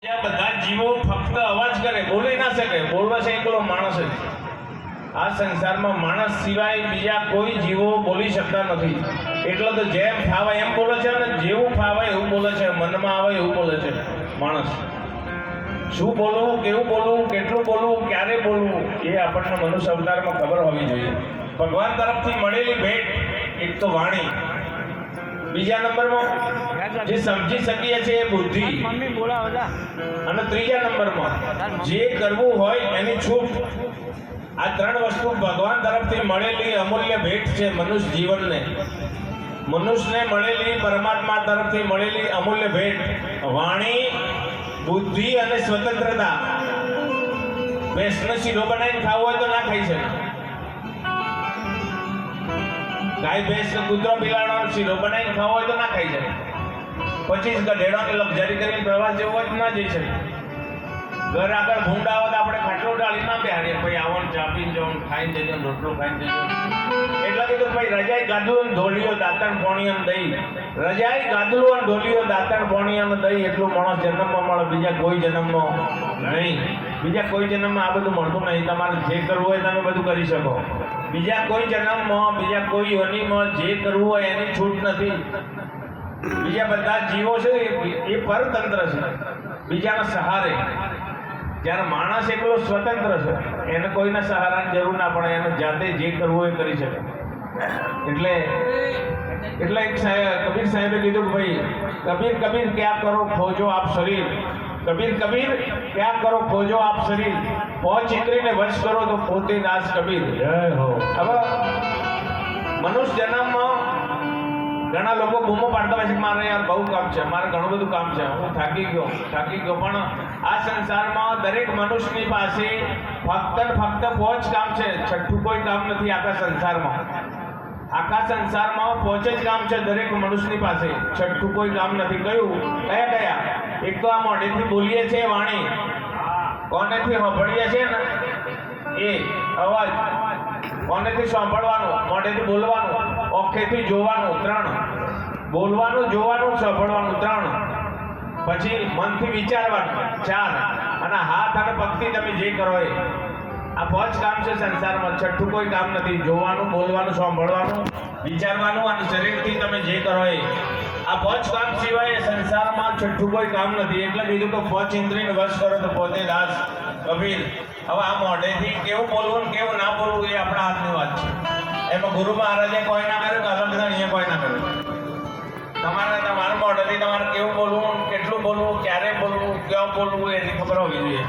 બધા જીવો ફક્ત અવાજ કરે, બોલી ના શકે. બોલવા છે એકલો માણસ જ. આ સંસારમાં માણસ સિવાય બીજા કોઈ જીવો બોલી શકતા નથી. એટલે તો જેમ ફાવે એમ બોલે છે અને જેવું ફાવે એવું બોલે છે, મનમાં આવે એવું બોલે છે માણસ. શું બોલવું, કેવું બોલવું, કેટલું બોલવું, ક્યારે બોલવું, એ આપણને મનુષ્ય અવતારમાં ખબર હોવી જોઈએ. ભગવાન તરફથી મળેલી ભેટ એક તો વાણી, બીજા નંબરમાં જે સમજી શકીએ છીએ એ બુદ્ધિ, અને ત્રીજા નંબરમાં જે કરવું હોય એની છૂટ. આ ત્રણ વસ્તુ ભગવાન તરફથી મળેલી અમૂલ્ય ભેટ છે મનુષ્ય જીવનને. મનુષ્યને મળેલી પરમાત્મા તરફથી મળેલી અમૂલ્ય ભેટ વાણી, બુદ્ધિ અને સ્વતંત્રતા. ભેંસનો શીરો બનાવીને ખાવું હોય તો ના ખાઈ શકે. ગાય ભેંસ કૂતરો બિલાડો શીરો બનાવીને ખાવો હોય તો ના ખાઈ શકે. પછી ગધેડાની લક્ઝરી કરીને પ્રવાસ જેવો હોય તો ના જઈ શકે. ઘર આગળ ભૂંડ આવે તો આપણે ખાટલો ડાળી ના બેહાડીએ, ભાઈ આવવાનું ચા પીને જવાનું, ખાઈને જજો, રોટલો ખાઈને જજો. એટલે કીધું ભાઈ રજાઈ ગાદલું ને ઢોલિયો દાંતણ પોણીઓ દહીં. રજાઈ ગાદલું અને ઢોલિયો દાંતણ પોણીઓ દહીં. એટલું માણસ જન્મમાં મળે, બીજા કોઈ જન્મમાં નહીં. બીજા કોઈ જન્મમાં આ બધું મળતું નહીં. તમારે જે કરવું હોય તમે બધું કરી શકો. બીજા કોઈ જન્મમાં, બીજા કોઈ યોનિમાં જે કરવું હોય એની છૂટ નથી. બીજા બધા જીવો છે એ પરતંત્ર છે, બીજાના સહારે. જ્યારે માણસ એકલો સ્વતંત્ર છે, એને કોઈના સહારાની જરૂર ના પડે. એને જાતે જે કરવું હોય એ કરી શકે. એટલે એક કબીર સાહેબે કીધું કે ભાઈ કબીર કબીર ક્યાં કરો ખોજો આપ શરીર. કબીર કબીર ક્યાં કરો ખોજો આપ શરીર. પહોંચ ઇન્દ્રિયને વશ કરો તો પોતે દાસ કબીર. જય હો. હવે મનુષ્ય જન્મમાં ઘણા લોકો બૂમો પાડતા હોય છે કે મારે યાર બહુ કામ છે, મારે ઘણું બધું કામ છે, હું થાકી ગયો. પણ આ સંસારમાં દરેક મનુષ્યની પાસે ફક્ત પાંચ કામ છે. છઠ્ઠું કોઈ કામ નથી આખા સંસારમાં. આખા સંસારમાં 5 જ કામ છે દરેક મનુષ્યની પાસે. છઠ્ઠું કોઈ કામ નથી. કયા? એક તો આ મોઢેથી બોલીએ છીએ વાણી, કોનેથી સાંભળીએ છીએ ને એ અવાજ, કોનેથી સાંભળવાનું, મોઢેથી બોલવાનું, ઓખેથી જોવાનું 3, બોલવાનું, જોવાનું, સાંભળવાનું 3, પછી મનથી વિચારવાનું 4, અને હાથ અને પગથી તમે જે કરો એ. આ 5 કામ છે સંસારમાં. છઠ્ઠું કોઈ કામ નથી. જોવાનું, બોલવાનું, સાંભળવાનું, વિચારવાનું અને શરીરથી તમે જે કરો એ. આ 5 કામ સિવાય સંસારમાં છઠ્ઠું કોઈ કામ નથી. એટલે કીધું કે 5 ઇન્દ્રિયને વશ કરો તો પોતે દાસ કબીર. હવે આ મોઢેથી કેવું બોલવું ને કેવું ના બોલવું એ આપણા હાથની વાત છે. એમાં ગુરુ મહારાજે કોઈ ના કર્યું, અલગ અહીંયા કોઈ ના કર્યું. તમારા મોઢેથી તમારે કેવું બોલવું, કેટલું બોલવું, ક્યારે બોલવું, ક્યાં બોલવું એની ખબર હોવી જોઈએ.